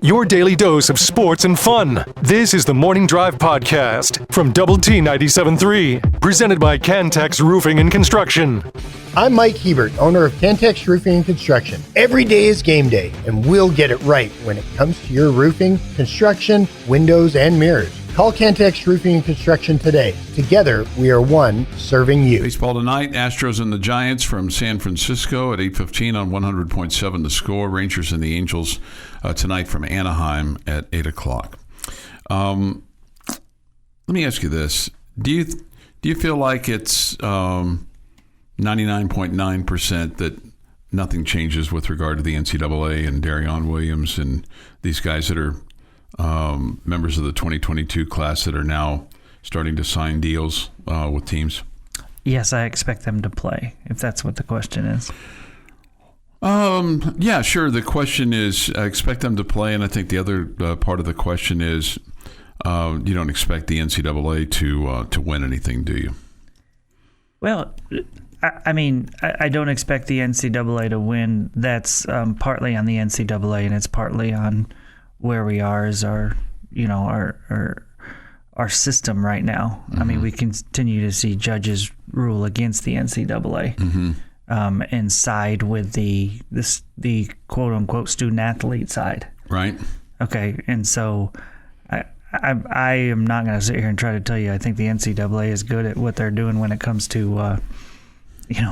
Your daily dose of sports and fun. This is the Morning Drive Podcast from Double T 97.3, presented by Cantex Roofing and Construction. I'm Mike Hebert, owner of Cantex Roofing and Construction. Every day is game day, and we'll get it right when it comes to your roofing, construction, windows, and mirrors. Call Cantex Roofing and Construction today. Together, we are one serving you. Baseball tonight, Astros and the Giants from San Francisco at 8:15 on 100.7 The Score. Rangers and the Angels tonight from Anaheim at 8 o'clock. Let me ask you this. Do you feel like it's 99.9% that nothing changes with regard to the NCAA and Darion Williams and these guys that are members of the 2022 class that are now starting to sign deals with teams? Yes, I expect them to play, if that's what the question is. Yeah, sure. The question is, I expect them to play, and I think the other part of the question is, you don't expect the NCAA to win anything, do you? Well, I mean, I don't expect the NCAA to win. That's partly on the NCAA, and it's partly on where we are as our system right now. Mm-hmm. I mean, we continue to see judges rule against the NCAA. Mm-hmm. And side with the quote unquote student athlete side. Right. Okay. And so I am not going to sit here and try to tell you I think the NCAA is good at what they're doing when it comes to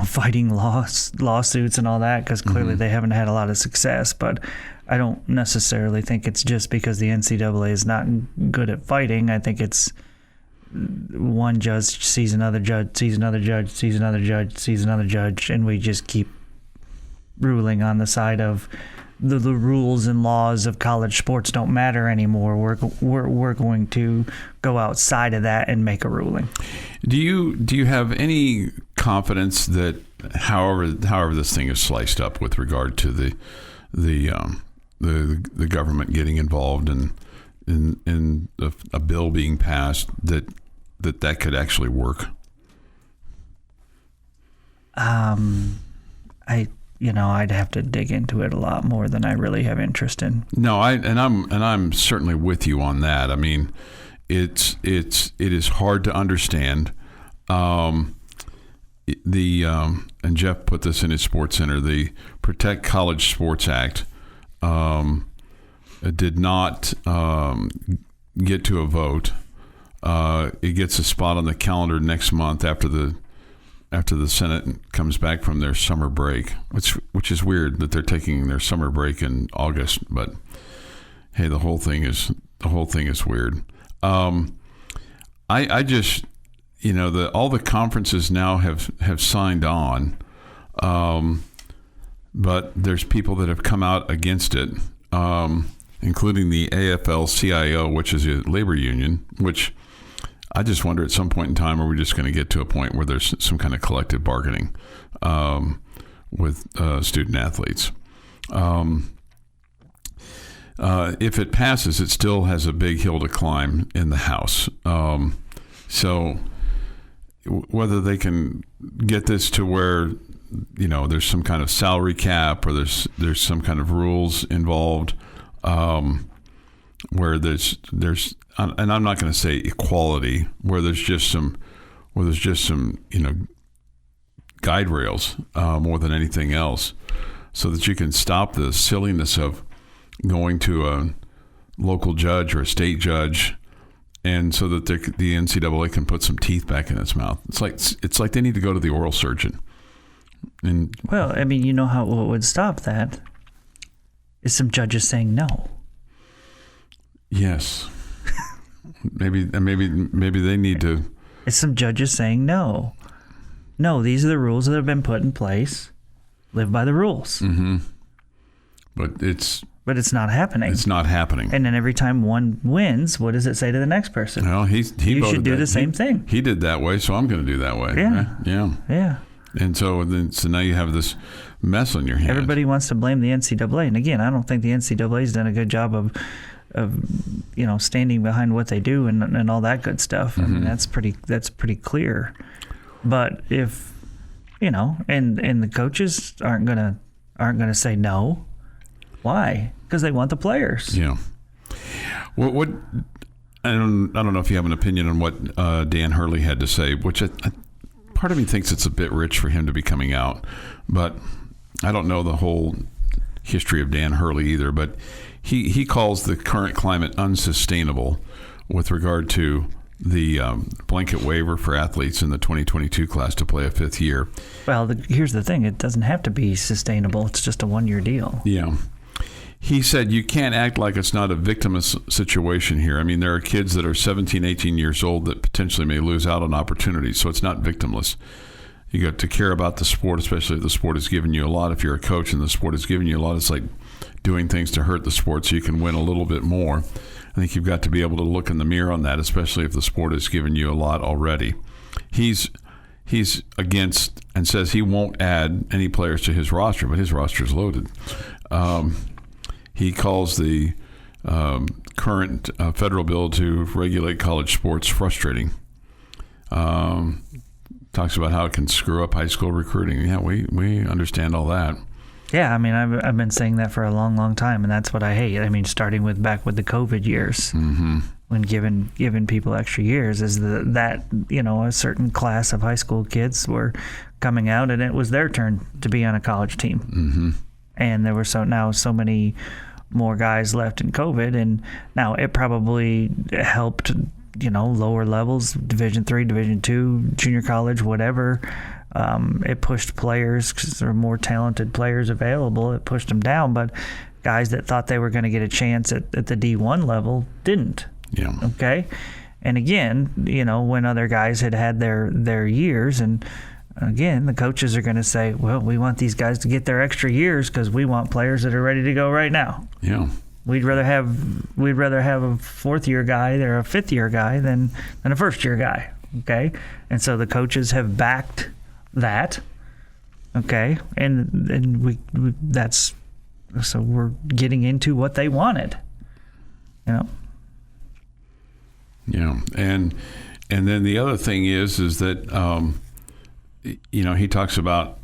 fighting lawsuits and all that, because clearly mm-hmm. they haven't had a lot of success. But I don't necessarily think it's just because the NCAA is not good at fighting. I think it's one judge sees another judge, sees another judge, sees another judge, sees another judge, and we just keep ruling on the side of the rules and laws of college sports don't matter anymore. We're going to go outside of that and make a ruling. Do you have any confidence that however this thing is sliced up with regard to the government getting involved in a bill being passed that could actually work? I'd have to dig into it a lot more than I really have interest in. No, I'm certainly with you on that. I mean, it is hard to understand. And Jeff put this in his Sports Center. The Protect College Sports Act did not get to a vote. It gets a spot on the calendar next month after the Senate comes back from their summer break, which is weird that they're taking their summer break in August. But hey, the whole thing is weird. I just all the conferences now have signed on, but there's people that have come out against it, including the AFL-CIO, which is a labor union, which I just wonder at some point in time, are we just going to get to a point where there's some kind of collective bargaining with student athletes? If it passes, it still has a big hill to climb in the House. So whether they can get this to where there's some kind of salary cap or there's some kind of rules involved where there's and I'm not going to say equality, where there's just some guide rails more than anything else, so that you can stop the silliness of going to a local judge or a state judge, and so that the NCAA can put some teeth back in its mouth. It's like they need to go to the oral surgeon. And well, I mean, what would stop that is some judges saying no. Yes. Maybe they need to. It's some judges saying no. No, these are the rules that have been put in place. Live by the rules. Mm-hmm. But it's not happening. It's not happening. And then every time one wins, what does it say to the next person? Well, you should do the same thing. He did that way, so I'm going to do that way. Yeah. Right? Yeah. And so now you have this mess on your hands. Everybody wants to blame the NCAA, and again, I don't think the NCAA's done a good job of standing behind what they do and all that good stuff. Mm-hmm. I mean, that's pretty clear. But if and the coaches aren't gonna say no, Why? Because they want the players. Yeah. What I don't know if you have an opinion on what Dan Hurley had to say, which part of me thinks it's a bit rich for him to be coming out, but I don't know the whole history of Dan Hurley either. But he calls the current climate unsustainable with regard to the blanket waiver for athletes in the 2022 class to play a fifth year. Well, here's the thing. It doesn't have to be sustainable. It's just a one-year deal. Yeah. He said you can't act like it's not a victimless situation here. I mean, there are kids that are 17, 18 years old that potentially may lose out on opportunities, so it's not victimless. You got to care about the sport, especially if the sport has given you a lot. If you're a coach and the sport has given you a lot, it's like doing things to hurt the sport so you can win a little bit more. I think you've got to be able to look in the mirror on that, especially if the sport has given you a lot already. He's against and says he won't add any players to his roster, but his roster is loaded. He calls the current federal bill to regulate college sports frustrating. Talks about how it can screw up high school recruiting. Yeah, we understand all that. Yeah, I mean, I've been saying that for a long, long time, and that's what I hate. I mean, starting back with the COVID years, when giving people extra years, is that a certain class of high school kids were coming out, and it was their turn to be on a college team, and there were so many more guys left in COVID, and now it probably helped, lower levels, Division III, Division II, junior college, whatever. It pushed players because there were more talented players available. It pushed them down, but guys that thought they were going to get a chance at the D1 level didn't. Yeah. Okay. And again, when other guys had their years, and again, the coaches are going to say, well, we want these guys to get their extra years because we want players that are ready to go right now. Yeah. We'd rather have a fourth-year guy or a fifth-year guy than a first-year guy. Okay. And so the coaches have backed that, okay, and we that's so we're getting into what they wanted, Yeah, and then the other thing is that he talks about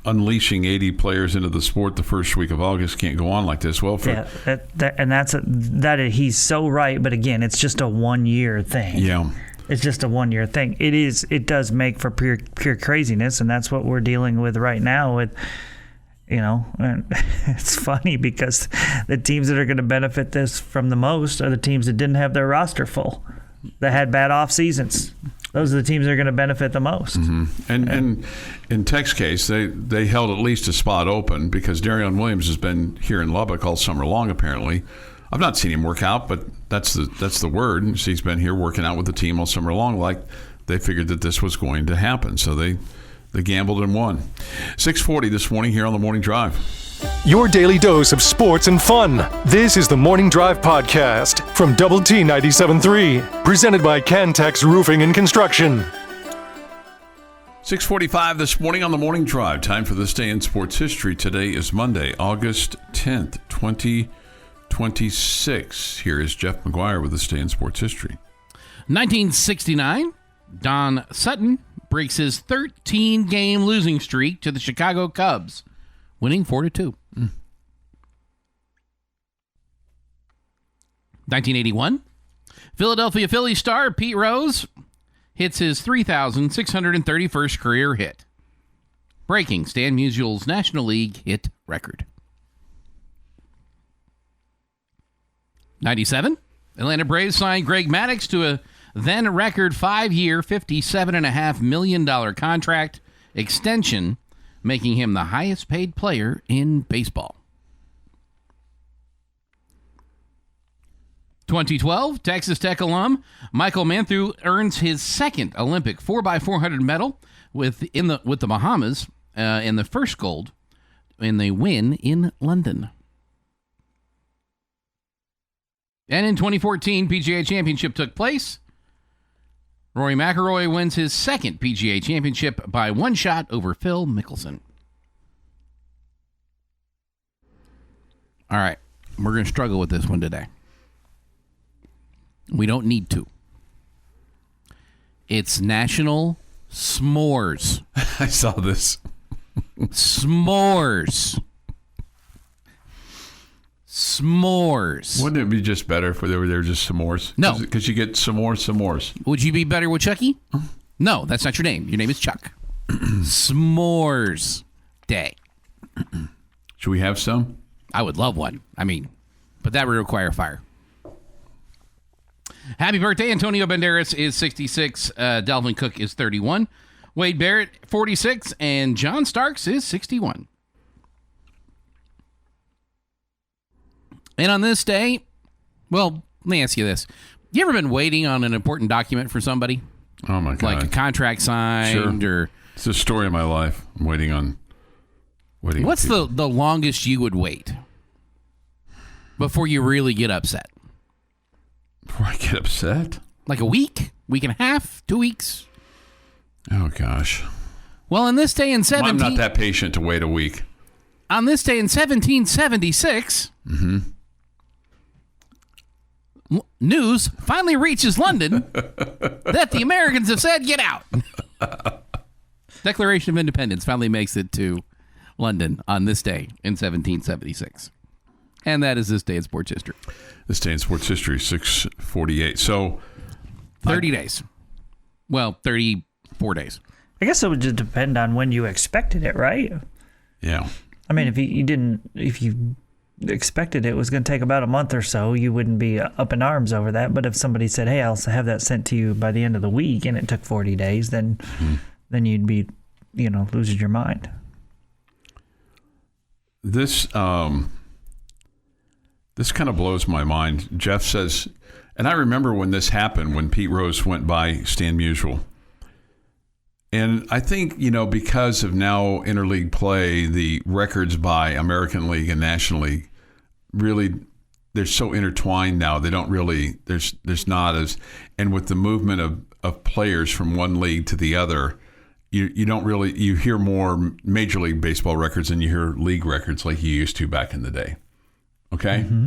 unleashing 80 players into the sport the first week of August can't go on like this. Well, he's so right, but again, it's just a 1-year thing. Yeah. It's just a 1-year thing. It does make for pure craziness, and that's what we're dealing with right now. And it's funny because the teams that are going to benefit this from the most are the teams that didn't have their roster full, that had bad off seasons. Those are the teams that are going to benefit the most. Mm-hmm. And in Tech's case, they held at least a spot open because Darion Williams has been here in Lubbock all summer long, apparently. I've not seen him work out, but that's the word. He's been here working out with the team all summer long, like they figured that this was going to happen. So they gambled and won. 6:40 this morning here on the Morning Drive. Your daily dose of sports and fun. This is the Morning Drive Podcast from Double T 97.3, presented by Cantex Roofing and Construction. 6:45 this morning on the Morning Drive. Time for this day in sports history. Today is Monday, August 10th, 2026. Here is Jeff McGuire with this day in sports history. 1969, Don Sutton breaks his 13-game losing streak to the Chicago Cubs, winning 4-2. 1981, Philadelphia Phillies star Pete Rose hits his 3,631st career hit, breaking Stan Musial's National League hit record. 97, Atlanta Braves signed Greg Maddux to a then-record 5-year, $57.5 million contract extension, making him the highest-paid player in baseball. 2012, Texas Tech alum Michael Manthu earns his second Olympic 4x400 medal with the Bahamas in the first gold in the win in London. And in 2014, PGA Championship took place. Rory McIlroy wins his second PGA Championship by one shot over Phil Mickelson. All right, we're going to struggle with this one today. We don't need to. It's National S'mores. I saw this. S'mores. S'mores. Wouldn't it be just better if they were just s'mores? No. Because you get s'mores. Would you be better with Chucky? No, that's not your name. Your name is Chuck. S'mores Day. Should we have some? I would love one. I mean, but that would require fire. Happy birthday. Antonio Banderas is 66. Delvin Cook is 31. Wade Barrett, 46. And John Starks is 61. And on this day, well, let me ask you this. You ever been waiting on an important document for somebody? Oh, my God. Like a contract signed or... It's the story of my life. I'm waiting on... What's the longest you would wait before you really get upset? Before I get upset? Like a week? Week and a half? 2 weeks? Oh, gosh. Well, on this day in 17... I'm not that patient to wait a week. On this day in 1776... News finally reaches London that the Americans have said, get out. Declaration of Independence finally makes it to London on this day in 1776. And that is this day in sports history. This day in sports history, 648. So 30 days. Well, 34 days. I guess it would just depend on when you expected it, right? Yeah. I mean, if you expected it was going to take about a month or so, you wouldn't be up in arms over that. But if somebody said, hey, I'll have that sent to you by the end of the week, and it took 40 days, then you'd be, losing your mind. This kind of blows my mind. Jeff says, and I remember when this happened, when Pete Rose went by Stan Musial. And I think, because of now interleague play, the records by American League and National League, really, they're so intertwined now. They don't really, there's not as, and with the movement of players from one league to the other, you don't really, you hear more Major League Baseball records than you hear league records like you used to back in the day. Okay? Mm-hmm.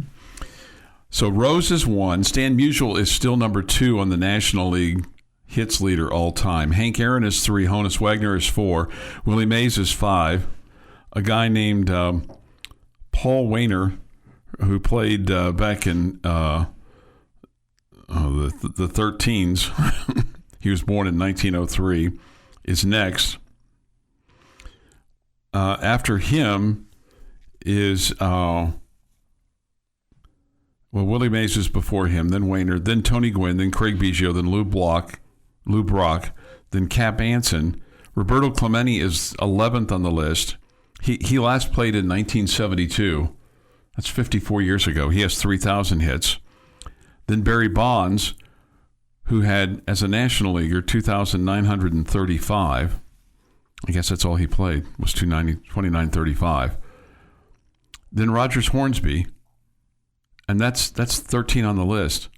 So Rose is 1. Stan Musial is still number 2 on the National League hits leader all time. Hank Aaron is 3. Honus Wagner is 4. Willie Mays is 5. A guy named Paul Wainer, who played back in the 13s. He was born in 1903. Is next. After him is Willie Mays was before him, then Wainer, then Tony Gwynn, then Craig Biggio, then Lou Brock, then Cap Anson. Roberto Clemente is 11th on the list. He last played in 1972. That's 54 years ago. He has 3,000 hits. Then Barry Bonds, who had, as a National Leaguer, 2,935. I guess that's all he played, was 2,935. Then Rogers Hornsby, and that's 13 on the list.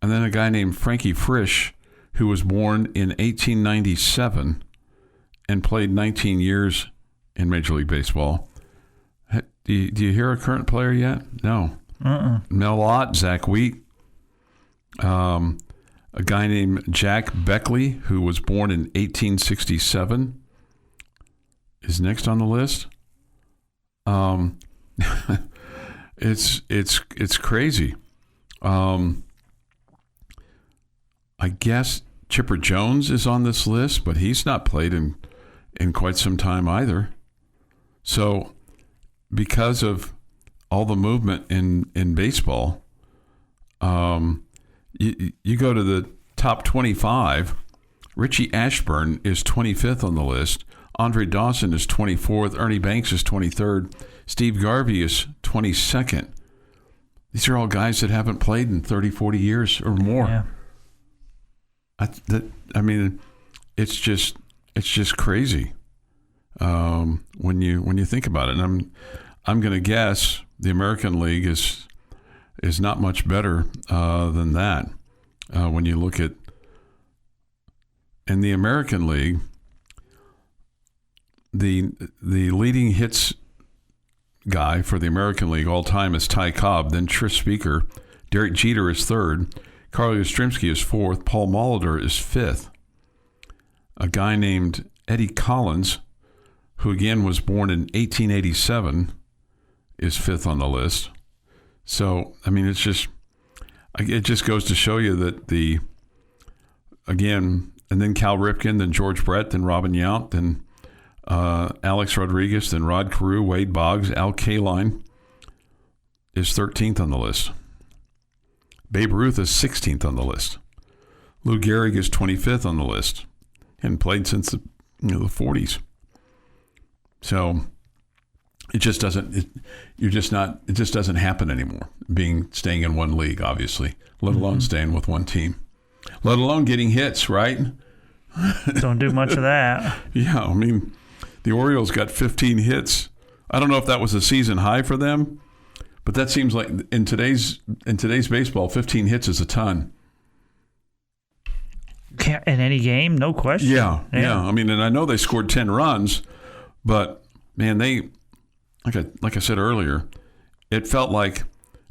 And then a guy named Frankie Frisch, who was born in 1897 and played 19 years in Major League Baseball. Do you hear a current player yet? No. Mel Ott, Zach Wheat, a guy named Jack Beckley, who was born in 1867, is next on the list. It's crazy. I guess Chipper Jones is on this list, but he's not played in quite some time either. So because of all the movement in baseball, you go to the top 25, Richie Ashburn is 25th on the list. Andre Dawson is 24th. Ernie Banks is 23rd. Steve Garvey is 22nd. These are all guys that haven't played in 30, 40 years or more. Yeah. I mean, it's just crazy when you think about it. And I'm going to guess the American League is not much better than that when you look at. In the American League, the leading hits guy for the American League all time is Ty Cobb, then Tris Speaker. Derek Jeter is 3rd. Carly Yastrzemski is 4th. Paul Molitor is 5th. A guy named Eddie Collins, who again was born in 1887, is 5th on the list. So, I mean, it just goes to show you that and then Cal Ripken, then George Brett, then Robin Yount, then Alex Rodriguez, then Rod Carew, Wade Boggs, Al Kaline is 13th on the list. Babe Ruth is 16th on the list. Lou Gehrig is 25th on the list and played since the 40s. So it just doesn't. It just doesn't happen anymore. Staying in one league, obviously, let alone staying with one team, let alone getting hits. Right? Don't do much of that. Yeah, I mean, the Orioles got 15 hits. I don't know if that was a season high for them, but that seems like in today's baseball, 15 hits is a ton. In any game, no question. Yeah. I mean, and I know they scored 10 runs, but man, they like I said earlier, it felt like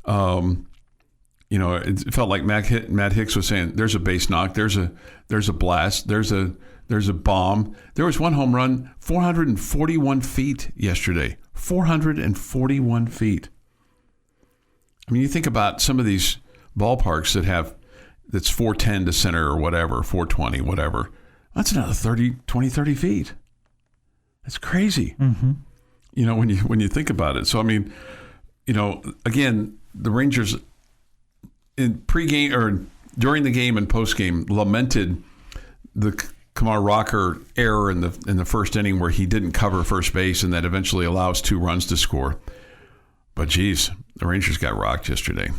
it felt like Matt Hicks was saying, "There's a base knock, there's a blast, there's a bomb." There was one home run, 441 feet yesterday. 441 feet. I mean, you think about some of these ballparks that's 410 to center or whatever, 420, whatever. That's another 30 feet. That's crazy. Mm-hmm. When you think about it. So, I mean, again, the Rangers in pregame or during the game and postgame lamented the Kumar Rocker error in the first inning where he didn't cover first base, and that eventually allows 2 runs to score. But geez, the Rangers got rocked yesterday.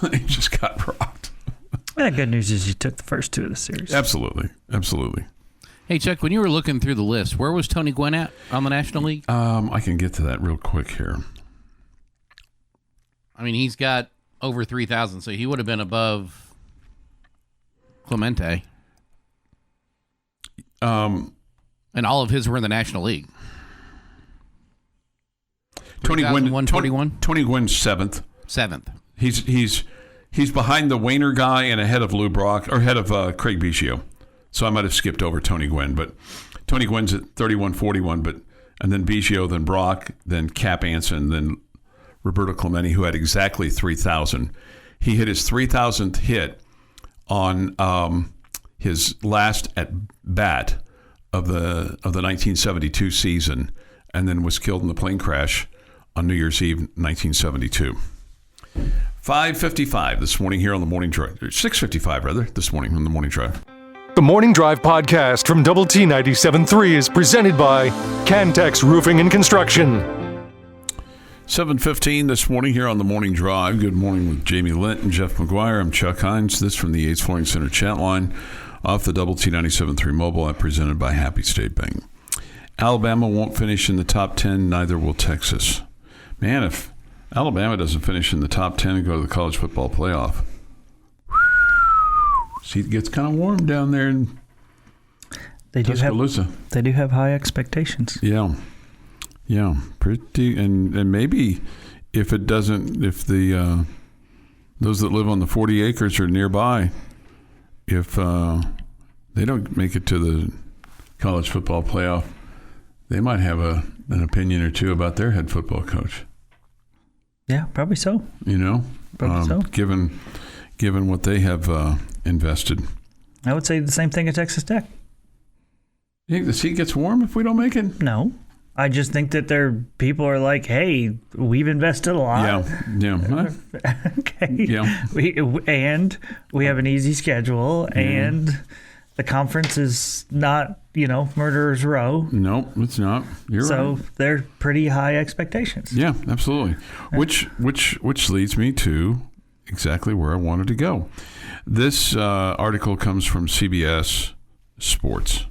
They just got rocked. The good news is you took the first 2 of the series. Absolutely. Hey, Chuck, when you were looking through the list, where was Tony Gwynn at on the National League? I can get to that real quick here. I mean, he's got over 3,000, so he would have been above Clemente. And all of his were in the National League. Tony Gwynn, 141. Tony Gwynn's 7th. 7th. He's behind the Wayner guy and ahead of Lou Brock, or ahead of Craig Biggio. So I might have skipped over Tony Gwynn, but Tony Gwynn's at 31-41, and then Biggio, then Brock, then Cap Anson, then Roberto Clemente, who had exactly 3,000. He hit his 3,000th hit on his last at bat of the 1972 season, and then was killed in the plane crash on New Year's Eve, 1972. 5:55 this morning here on the Morning Drive. 6:55 rather this morning on the Morning Drive. The Morning Drive podcast from Double T 97.3 is presented by Cantex Roofing and Construction. 7:15 this morning here on the Morning Drive. Good morning with Jamie Lent and Jeff McGuire. I'm Chuck Heinz. This from the Yates Flooring Center chat line off the Double T 97.3 mobile app presented by Happy State Bank. Alabama won't finish in the top 10, neither will Texas. Man, if Alabama doesn't finish in the top 10 and go to the college football playoff, seat gets kind of warm down there in Tuscaloosa. They do have high expectations. Yeah, pretty, and maybe if it doesn't, if the those that live on the 40 acres or nearby, if they don't make it to the college football playoff, they might have an opinion or two about their head football coach. Yeah, probably so. Probably so. Given what they have invested. I would say the same thing at Texas Tech. You think the seat gets warm if we don't make it? No. I just think that people are like, hey, we've invested a lot. Yeah. Okay. Yeah. We have an easy schedule, and the conference is not, murderer's row. No, it's not. You're right. So they're pretty high expectations. Yeah, absolutely. Which leads me to exactly where I wanted to go. This article comes from CBS Sports.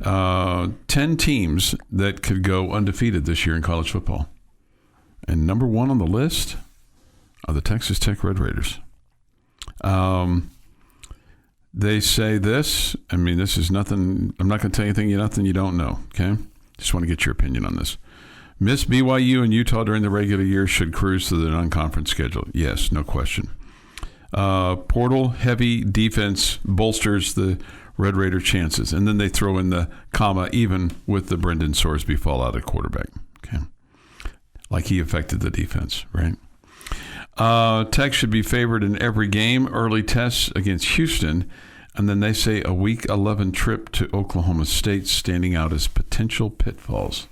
10 teams that could go undefeated this year in college football. And number 1 on the list are the Texas Tech Red Raiders. They say this. I mean, this is nothing. I'm not going to tell you anything you don't know, okay? Just want to get your opinion on this. Miss BYU and Utah during the regular year should cruise to the non-conference schedule. Yes, no question. Portal-heavy defense bolsters the Red Raider chances. And then they throw in the comma, even with the Brendan Sorsby fallout at quarterback. Okay. Like he affected the defense, right? Tech should be favored in every game. Early tests against Houston. And then they say a Week 11 trip to Oklahoma State standing out as potential pitfalls.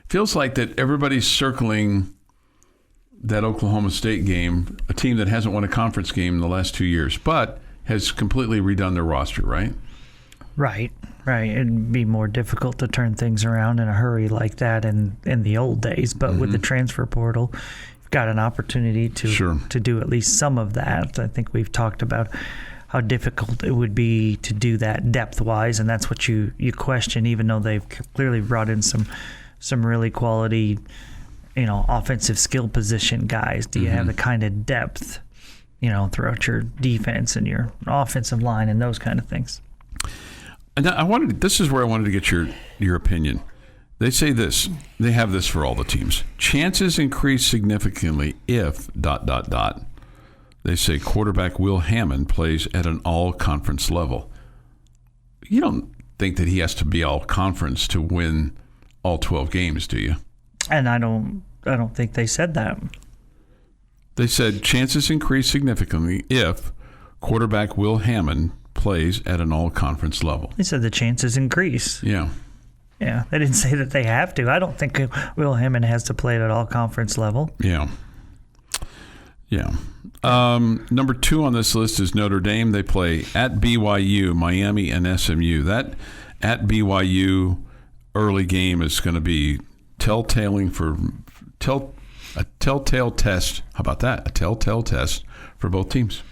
Feels like that everybody's circling that Oklahoma State game, a team that hasn't won a conference game in the last 2 years, but has completely redone their roster, right? Right. It'd be more difficult to turn things around in a hurry like that in the old days. But with the transfer portal, you've got an opportunity to do at least some of that. I think we've talked about how difficult it would be to do that depth-wise, and that's what you question, even though they've clearly brought in some really quality, offensive skill position guys. Do you have the kind of depth, throughout your defense and your offensive line and those kind of things? And this is where I wanted to get your opinion. They say this. They have this for all the teams. Chances increase significantly if ... They say quarterback Will Hammond plays at an all-conference level. You don't think that he has to be all-conference to win all 12 games, do you? And I don't think they said that. They said chances increase significantly if quarterback Will Hammond plays at an all-conference level. They said the chances increase. Yeah. Yeah, they didn't say that they have to. I don't think Will Hammond has to play at an all-conference level. Yeah. Number 2 on this list is Notre Dame. They play at BYU, Miami, and SMU. That at BYU early game is going to be a telltale test. How about that? A telltale test for both teams.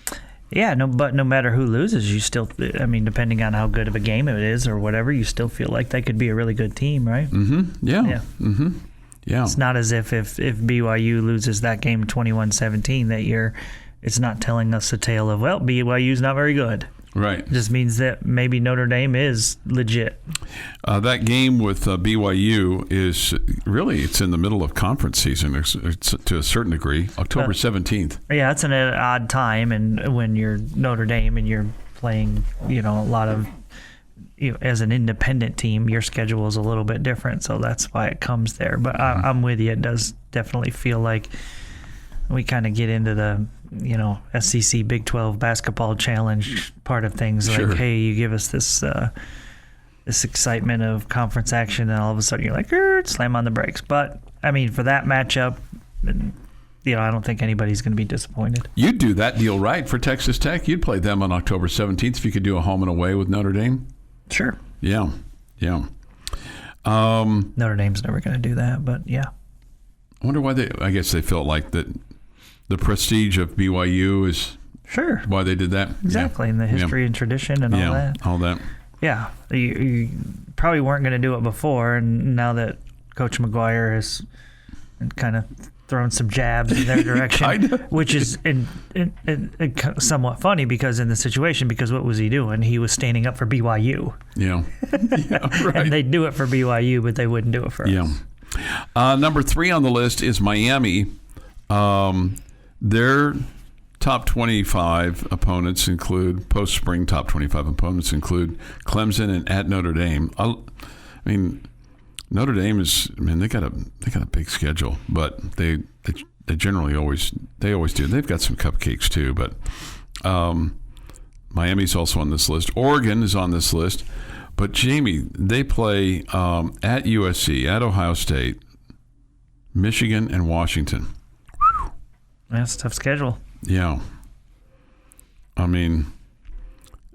Yeah, but no matter who loses, you still, depending on how good of a game it is or whatever, you still feel like they could be a really good team, right? Mm-hmm. Yeah. Mm-hmm. Yeah. It's not as if BYU loses that game 21-17 that year, it's not telling us a tale of, BYU's not very good. Right. It just means that maybe Notre Dame is legit. That game with BYU is really, it's in the middle of conference season it's to a certain degree, October 17th. Yeah, it's an odd time, and when you're Notre Dame and you're playing, a lot of, as an independent team, your schedule is a little bit different, so that's why it comes there. But I'm with you. It does definitely feel like we kind of get into the, SEC Big 12 basketball challenge part of things. Sure. Like, hey, you give us this excitement of conference action, and all of a sudden you're like, slam on the brakes. But, for that matchup, I don't think anybody's going to be disappointed. You'd do that deal right for Texas Tech. You'd play them on October 17th if you could do a home and away with Notre Dame. Sure. Yeah. Notre Dame's never going to do that, but yeah. I wonder why I guess they felt like that the prestige of BYU is why they did that. Exactly, and the history and tradition and all that. Yeah, you probably weren't going to do it before, and now that Coach McGuire has kind of thrown some jabs in their direction, which is somewhat funny because in the situation, because what was he doing? He was standing up for BYU. Yeah, right. And they'd do it for BYU, but they wouldn't do it for us. Number 3 on the list is Miami. Their top 25 opponents include post-spring top 25 opponents include Clemson and at Notre Dame. Notre Dame is they got a big schedule, but they generally always do. They've got some cupcakes too, but Miami's also on this list. Oregon is on this list. But, Jamie, they play at USC, at Ohio State, Michigan, and Washington. Whew. That's a tough schedule. Yeah. Now,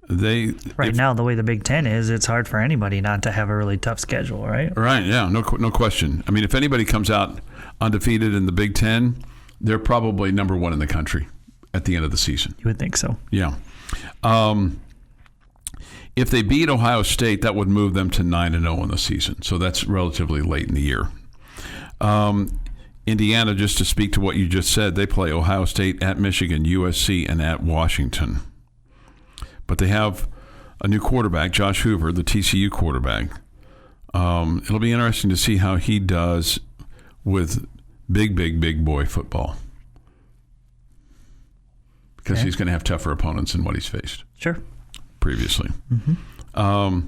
the way the Big Ten is, it's hard for anybody not to have a really tough schedule, right? Right, yeah, no question. If anybody comes out undefeated in the Big Ten, they're probably number 1 in the country at the end of the season. You would think so. Yeah. If they beat Ohio State, that would move them to 9-0 in the season. So that's relatively late in the year. Indiana, just to speak to what you just said, they play Ohio State, at Michigan, USC, and at Washington. But they have a new quarterback, Josh Hoover, the TCU quarterback. It'll be interesting to see how he does with big boy football. Because he's going to have tougher opponents than what he's faced. Sure. Previously. Mm-hmm.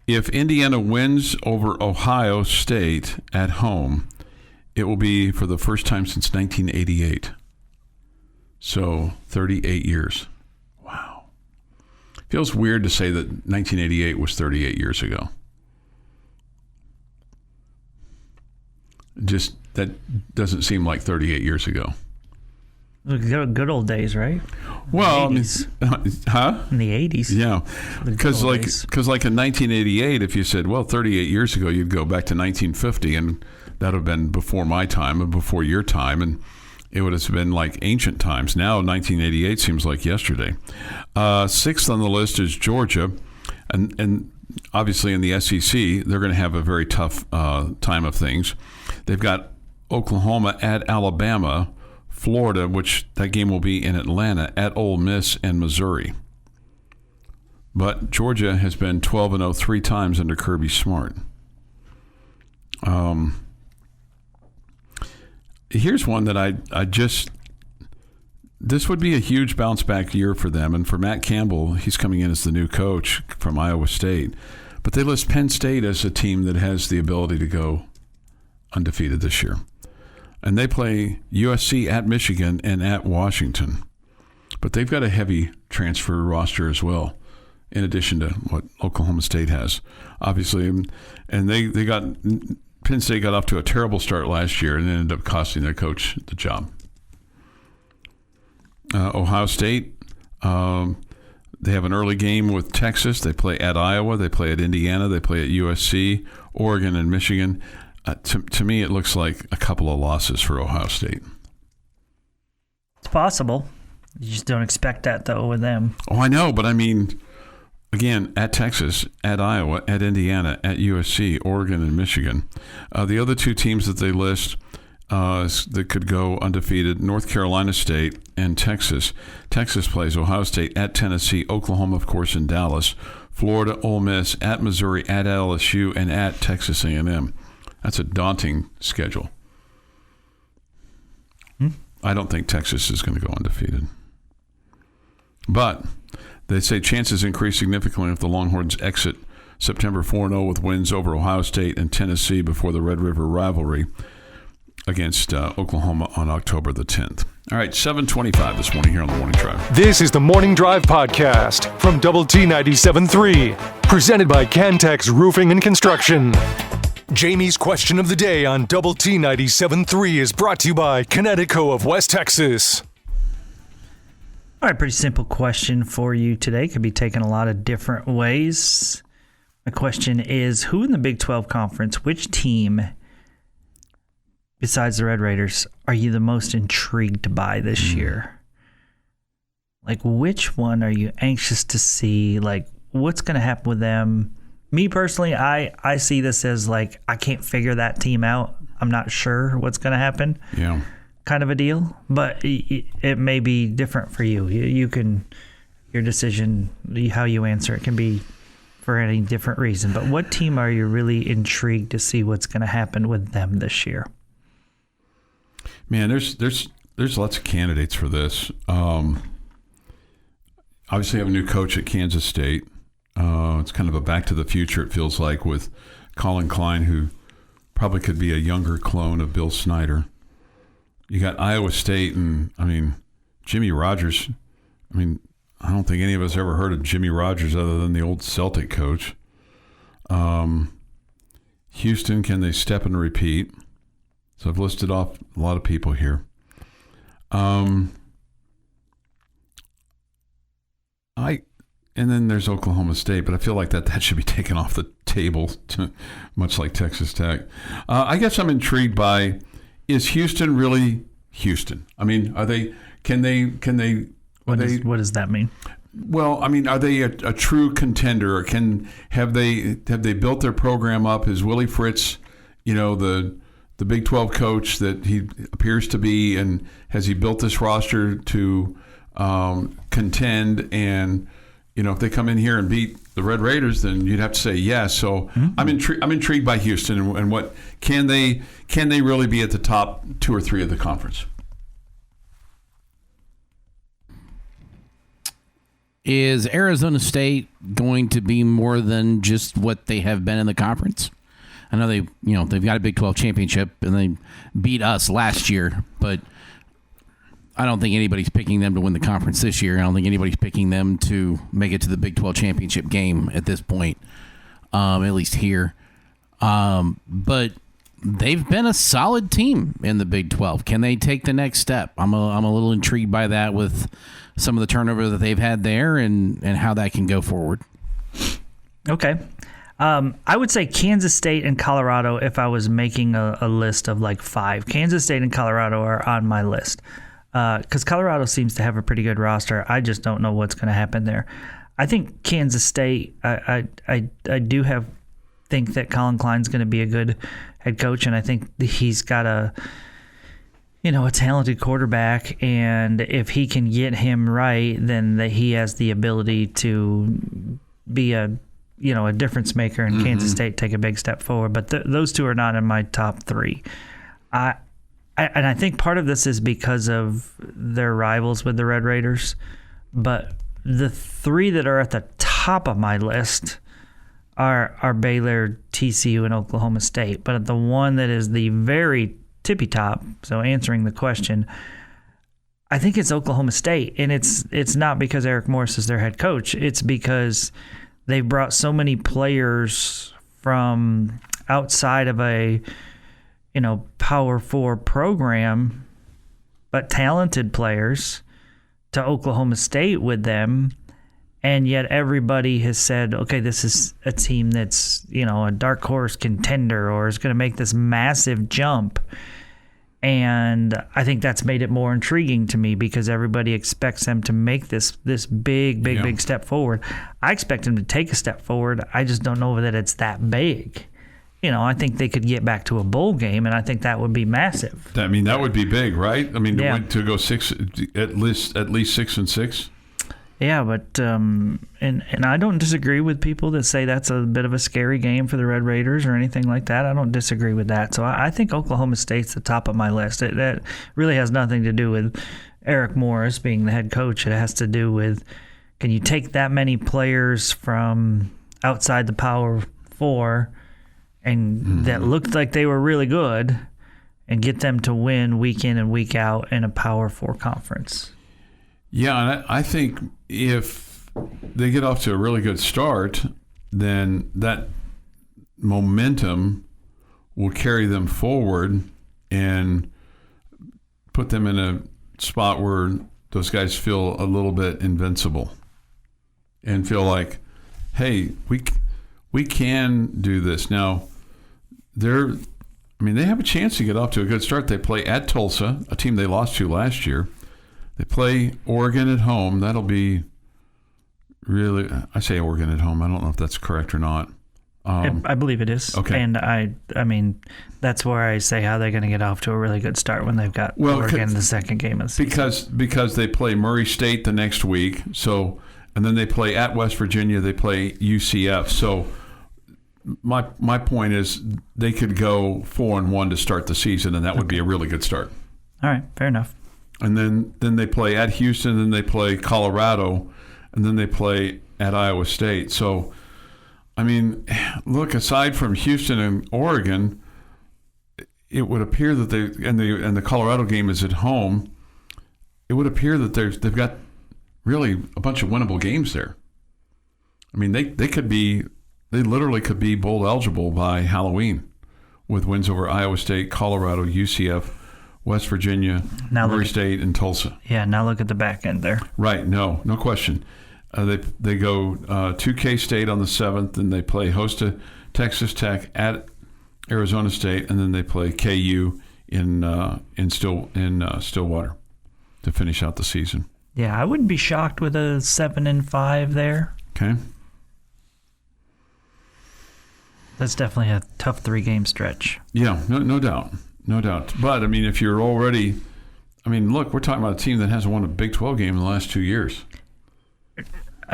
If Indiana wins over Ohio State at home, it will be for the first time since 1988. So 38 years. Wow. Feels weird to say that 1988 was 38 years ago. Just that doesn't seem like 38 years ago. Good old days, right? Well, In the 80s. huh? In the 80s. Yeah, The good because old like days. in 1988, if you said, well, 38 years ago, you'd go back to 1950, and that would have been before my time and before your time, and it would have been like ancient times. Now, 1988 seems like yesterday. Sixth on the list is Georgia, and obviously in the SEC, they're going to have a very tough time of things. They've got Oklahoma at Alabama, Florida, which that game will be in Atlanta, at Ole Miss and Missouri. But Georgia has been 12-0 3 times under Kirby Smart. Here's one that I just, this would be a huge bounce back year for them. And for Matt Campbell, he's coming in as the new coach from Iowa State. But they list Penn State as a team that has the ability to go undefeated this year. And they play USC at Michigan and at Washington. But they've got a heavy transfer roster as well, in addition to what Oklahoma State has, obviously. And they got, Penn State got off to a terrible start last year and ended up costing their coach the job. Ohio State, they have an early game with Texas. They play at Iowa. They play at Indiana. They play at USC, Oregon, and Michigan. To me, it looks like a couple of losses for Ohio State. It's possible. You just don't expect that, though, with them. Oh, I know, but I mean, again, at Texas, at Iowa, at Indiana, at USC, Oregon, and Michigan. The other two teams that they list that could go undefeated, North Carolina State and Texas. Texas plays Ohio State at Tennessee, Oklahoma, of course, in Dallas, Florida, Ole Miss, at Missouri, at LSU, and at Texas A&M. That's a daunting schedule. I don't think Texas is going to go undefeated. But they say chances increase significantly if the Longhorns exit September 4-0 with wins over Ohio State and Tennessee before the Red River rivalry against Oklahoma on October the 10th. All right, 7:25 this morning here on the Morning Drive. This is the Morning Drive podcast from Double T 97.3, presented by Cantex Roofing and Construction. Jamie's question of the day on Double T 97.3 is brought to you by Connecticut of West Texas. All right, pretty simple question for you today. Could be taken a lot of different ways. My question is, who in the Big 12 Conference, which team, besides the Red Raiders, are you the most intrigued by this year? Like, which one are you anxious to see? Like, what's going to happen with them? Me personally, I see this as like, I can't figure that team out. I'm not sure what's going to happen. Yeah. Kind of a deal, but it may be different for you. You can, your decision, how you answer it can be for any different reason. But what team are you really intrigued to see what's going to happen with them this year? Man, there's lots of candidates for this. Obviously, I have a new coach at Kansas State. It's kind of a back to the future, it feels like, with Colin Klein, who probably could be a younger clone of Bill Snyder. You got Iowa State, and, I mean, Jimmy Rogers. I mean, I don't think any of us ever heard of Jimmy Rogers other than the old Celtic coach. Houston, can they step and repeat? So I've listed off a lot of people here. And then there's Oklahoma State, but I feel like that should be taken off the table, much like Texas Tech. I guess I'm intrigued by, is Houston really Houston? I mean, are they? Can they? What does that mean? Well, I mean, are they a true contender? Or have they built their program up? Is Willie Fritz, the Big 12 coach that he appears to be, and has he built this roster to contend? And if they come in here and beat the Red Raiders, then you'd have to say yes. So I'm intrigued by Houston and what can they really be at the top 2 or 3 of the conference? Is Arizona State going to be more than just what they have been in the conference? I know they've got a Big 12 championship and they beat us last year, but I don't think anybody's picking them to win the conference this year. I don't think anybody's picking them to make it to the Big 12 championship game at this point, at least here. But they've been a solid team in the Big 12. Can they take the next step? I'm a little intrigued by that with some of the turnover that they've had there and how that can go forward. Okay. I would say Kansas State and Colorado if I was making a list of like 5. Kansas State and Colorado are on my list because Colorado seems to have a pretty good roster. I just don't know what's going to happen there. I think Kansas State, I do think that Colin Klein's going to be a good head coach, and I think he's got a talented quarterback, and if he can get him right, then he has the ability to be a difference maker in Kansas State, take a big step forward. But those two are not in my top 3. And I think part of this is because of their rivals with the Red Raiders. But the 3 that are at the top of my list are Baylor, TCU, and Oklahoma State. But the one that is the very tippy top, so answering the question, I think it's Oklahoma State. And it's not because Eric Morris is their head coach. It's because they brought so many players from outside of a, Power 4 program, but talented players to Oklahoma State with them. And yet everybody has said, okay, this is a team that's, a dark horse contender or is going to make this massive jump. And I think that's made it more intriguing to me because everybody expects them to make this big step forward. I expect them to take a step forward. I just don't know that it's that big. I think they could get back to a bowl game, and I think that would be massive. That would be big, right? To go 6, at least 6-6. Yeah, but and I don't disagree with people that say that's a bit of a scary game for the Red Raiders or anything like that. I don't disagree with that. So I think Oklahoma State's the top of my list. That really has nothing to do with Eric Morris being the head coach. It has to do with, can you take that many players from outside the Power 4 and that looked like they were really good and get them to win week in and week out in a Power 4 conference? Yeah, and I think if they get off to a really good start, then that momentum will carry them forward and put them in a spot where those guys feel a little bit invincible and feel like, hey, we can do this. Now, they have a chance to get off to a good start. They play at Tulsa, a team they lost to last year. They play Oregon at home. That'll be really, I say Oregon at home. I don't know if that's correct or not. I believe it is. Okay. And I that's where I say how they're going to get off to a really good start when they've got Oregon in the second game of the season. Because they play Murray State the next week. So, and then they play at West Virginia. They play UCF. So my point is they could go 4-1 to start the season, and that would be a really good start. All right, fair enough. And then they play at Houston, then they play Colorado, and then they play at Iowa State. So, look, aside from Houston and Oregon, it would appear that and the Colorado game is at home. It would appear that they've got really a bunch of winnable games there. They literally could be bowl eligible by Halloween with wins over Iowa State, Colorado, UCF, West Virginia, Murray State, and Tulsa. Yeah, now look at the back end there. Right, no question. They go to K-State on the 7th, and they play host to Texas Tech at Arizona State, and then they play KU in Stillwater to finish out the season. Yeah, I wouldn't be shocked with a 7-5 there. Okay. That's definitely a tough 3-game stretch. Yeah, no doubt. No doubt. But, if you're already look, we're talking about a team that hasn't won a Big 12 game in the last 2 years.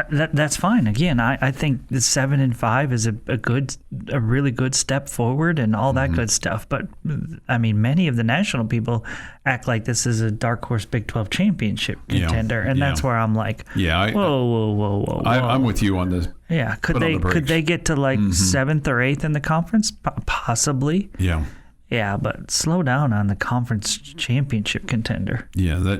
That's fine. Again, I think the 7-5 is a really good step forward and all that good stuff. But many of the national people act like this is a dark horse Big 12 championship contender, and that's where I'm like, whoa. I'm with you on this. Yeah, could they get to 7th or 8th in the conference? Possibly. Yeah. Yeah, but slow down on the conference championship contender. Yeah,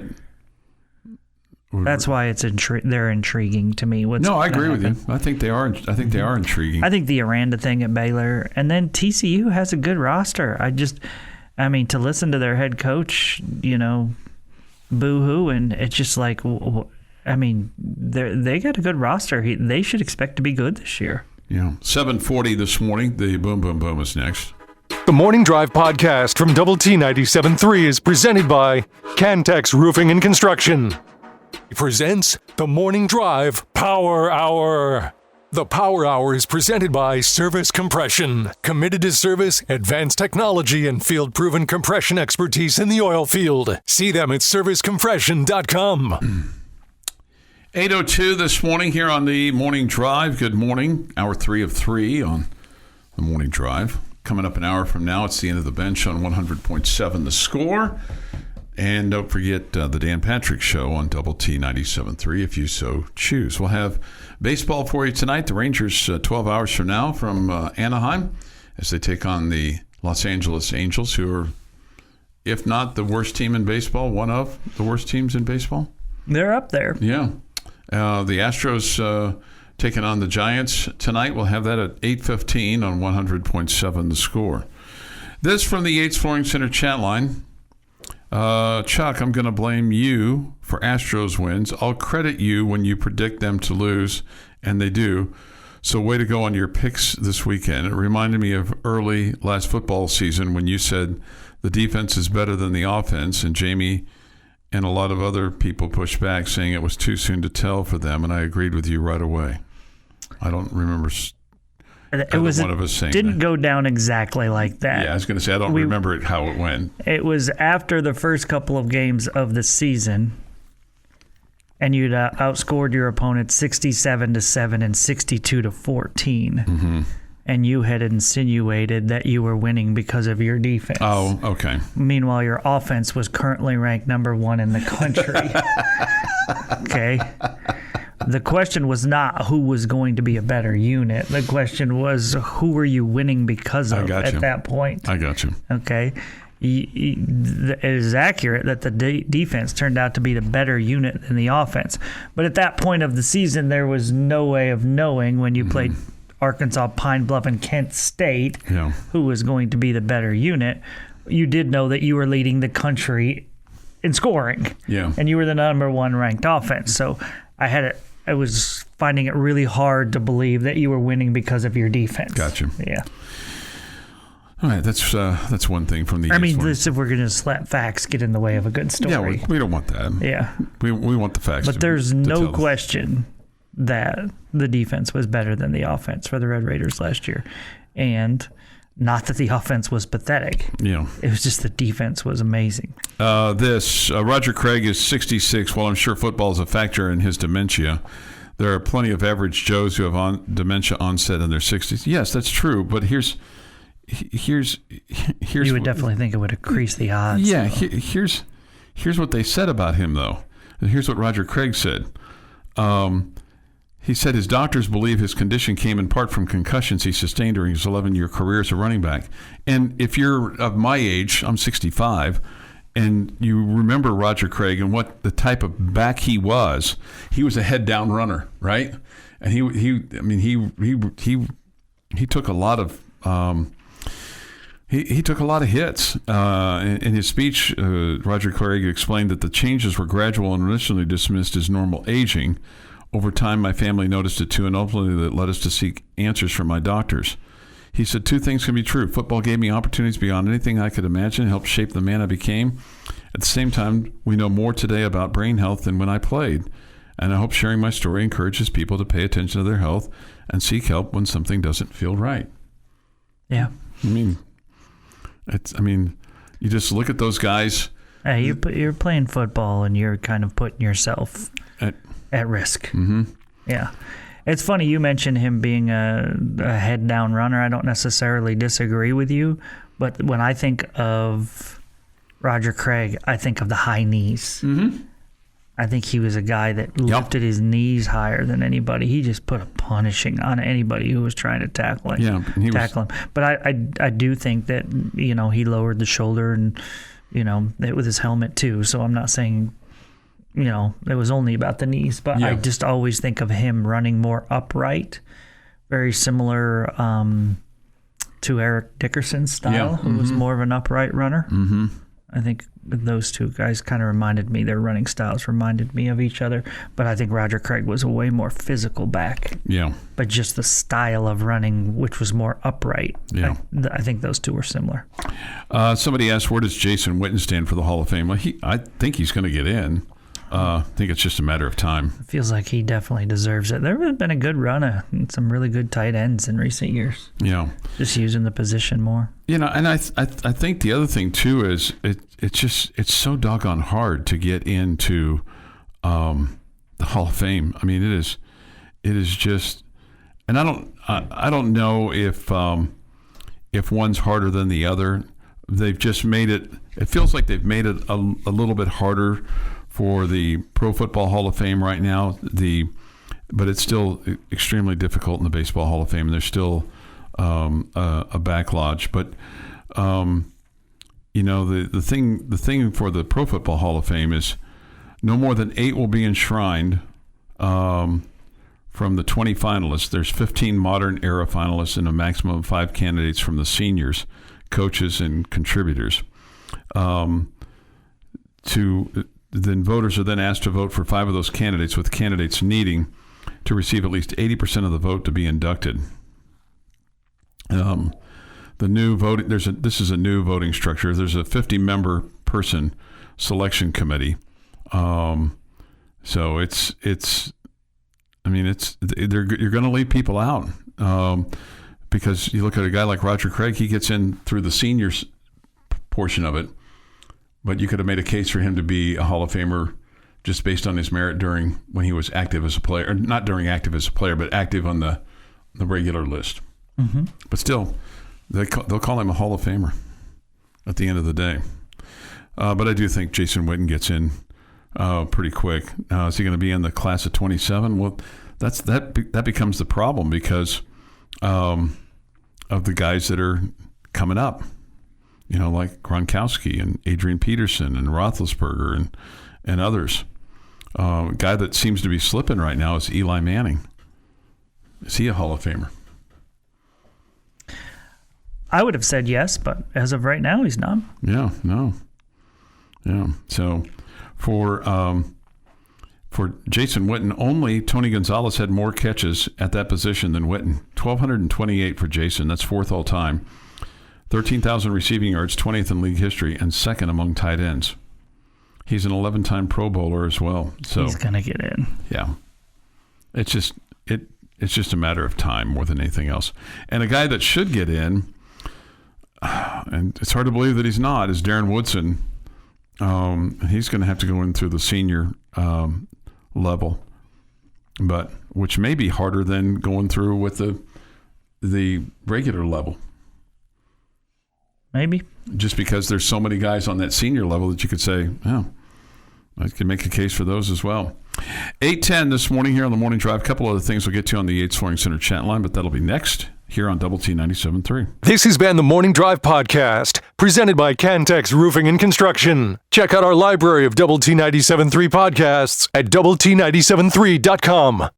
That's why they're intriguing to me. No, I agree with you. I think they are. I think they are intriguing. I think the Aranda thing at Baylor, and then TCU has a good roster. To listen to their head coach, boo-hoo, and it's just like, they got a good roster. They should expect to be good this year. Yeah. 7:40 this morning. The Boom Boom Boom is next. The Morning Drive podcast from Double T 97.3 is presented by Cantex Roofing and Construction. It presents the Morning Drive Power Hour. The Power Hour is presented by Service Compression. Committed to service, advanced technology, and field-proven compression expertise in the oil field. See them at servicecompression.com. 8:02 this morning here on the Morning Drive. Good morning. Hour 3 of 3 on the Morning Drive. Coming up an hour from now, it's the end of the bench on 100.7 The Score. And don't forget the Dan Patrick Show on Double T 97.3 if you so choose. We'll have baseball for you tonight. The Rangers 12 hours from now from Anaheim as they take on the Los Angeles Angels, who are, if not the worst team in baseball, one of the worst teams in baseball. They're up there. Yeah. The Astros taking on the Giants tonight. We'll have that at 8:15 on 100.7 The Score. This from the Yates Flooring Center chat line. Chuck, I'm going to blame you for Astros wins. I'll credit you when you predict them to lose, and they do. So way to go on your picks this weekend. It reminded me of early last football season when you said the defense is better than the offense, and Jamie and a lot of other people pushed back saying it was too soon to tell for them, and I agreed with you right away. I don't remember one of us saying didn't that. Go down exactly like that. Yeah, I was going to say, I don't remember how it went. It was after the first couple of games of the season, and you'd outscored your opponent 67-7 and 62-14. Mm-hmm. And you had insinuated that you were winning because of your defense. Oh, okay. Meanwhile, your offense was currently ranked number 1 in the country. Okay? The question was not who was going to be a better unit. The question was who were you winning because of at that point. I got you. Okay? It is accurate that the defense turned out to be the better unit than the offense. But at that point of the season, there was no way of knowing when you played Arkansas, Pine Bluff, and Kent State who was going to be the better unit. You did know that you were leading the country in scoring. Yeah. And you were the number 1 ranked offense. So I was finding it really hard to believe that you were winning because of your defense. Gotcha. Yeah. All right, that's one thing from the. If we're going to let facts get in the way of a good story. Yeah, we don't want that. Yeah. We want the facts. But there's no question that the defense was better than the offense for the Red Raiders last year. And not that the offense was pathetic. Yeah. It was just the defense was amazing. Roger Craig is 66. While I'm sure football is a factor in his dementia, there are plenty of average Joes who have dementia onset in their 60s. Yes, that's true. But here's you would definitely think it would increase the odds. Yeah. Here's what they said about him, though. Here's what Roger Craig said. He said his doctors believe his condition came in part from concussions he sustained during his 11-year career as a running back. And if you're of my age, I'm 65, and you remember Roger Craig and what the type of back he was a head-down runner, right? And he took a lot of he took a lot of hits. In his speech, Roger Craig explained that the changes were gradual and initially dismissed as normal aging. Over time, my family noticed it too, and ultimately that led us to seek answers from my doctors. He said 2 things can be true. Football gave me opportunities beyond anything I could imagine, helped shape the man I became. At the same time, we know more today about brain health than when I played. And I hope sharing my story encourages people to pay attention to their health and seek help when something doesn't feel right. Yeah. You just look at those guys. You're playing football and you're kind of putting yourself at risk. Mm-hmm. Yeah. It's funny you mentioned him being a head-down runner. I don't necessarily disagree with you, but when I think of Roger Craig, I think of the high knees. Mm-hmm. I think he was a guy that lifted his knees higher than anybody. He just put a punishing on anybody who was trying to tackle him. But I do think that, he lowered the shoulder and, with his helmet too. So I'm not saying it was only about the knees, but Yeah. I just always think of him running more upright, very similar to Eric Dickerson's style, who was more of an upright runner. Mm-hmm. I think those two guys kind of their running styles reminded me of each other, but I think Roger Craig was a way more physical back. Yeah. But just the style of running, which was more upright, Yeah. I think those two were similar. Somebody asked, where does Jason Witten stand for the Hall of Fame? Well, I think he's going to get in. I think it's just a matter of time. It feels like he definitely deserves it. There has been a good run of some really good tight ends in recent years. Yeah. Just using the position more. And I think the other thing too is it's so doggone hard to get into the Hall of Fame. I mean, it is just, and I don't know if one's harder than the other. They've just made it. It feels like they've made it a little bit harder for the Pro Football Hall of Fame right now. But it's still extremely difficult in the Baseball Hall of Fame. There's still a backlog. But the thing for the Pro Football Hall of Fame is no more than 8 will be enshrined from the 20 finalists. There's 15 modern era finalists and a maximum of 5 candidates from the seniors, coaches, and contributors. Then voters are then asked to vote for 5 of those candidates, with candidates needing to receive at least 80% of the vote to be inducted. The new voting this is a new voting structure. There's a 50-member person selection committee. So you're going to leave people out because you look at a guy like Roger Craig. He gets in through the seniors portion of it. But you could have made a case for him to be a Hall of Famer just based on his merit when he was active as a player, or not during active as a player, but active on the regular list. Mm-hmm. But still, they'll call him a Hall of Famer at the end of the day. But I do think Jason Witten gets in pretty quick. Is he going to be in the class of 27? Well, that becomes the problem because of the guys that are coming up. Like Gronkowski and Adrian Peterson and Roethlisberger and others. A guy that seems to be slipping right now is Eli Manning. Is he a Hall of Famer? I would have said yes, but as of right now, he's not. Yeah, no. Yeah. So for Jason Witten, only Tony Gonzalez had more catches at that position than Witten. 1,228 for Jason. That's 4th all time. 13,000 receiving yards, 20th in league history, and 2nd among tight ends. He's an 11-time Pro Bowler as well. So he's gonna get in. Yeah, it's just a matter of time more than anything else. And a guy that should get in, and it's hard to believe that he's not, is Darren Woodson. He's going to have to go in through the senior level, but which may be harder than going through with the regular level. Maybe. Just because there's so many guys on that senior level that you could say, oh, I can make a case for those as well. 8:10 this morning here on the Morning Drive. A couple other things we'll get to on the Yates Flooring Center chat line, but that'll be next here on Double T 97.3. This has been the Morning Drive Podcast, presented by Cantex Roofing and Construction. Check out our library of Double T 97.3 podcasts at doublet97.3.com.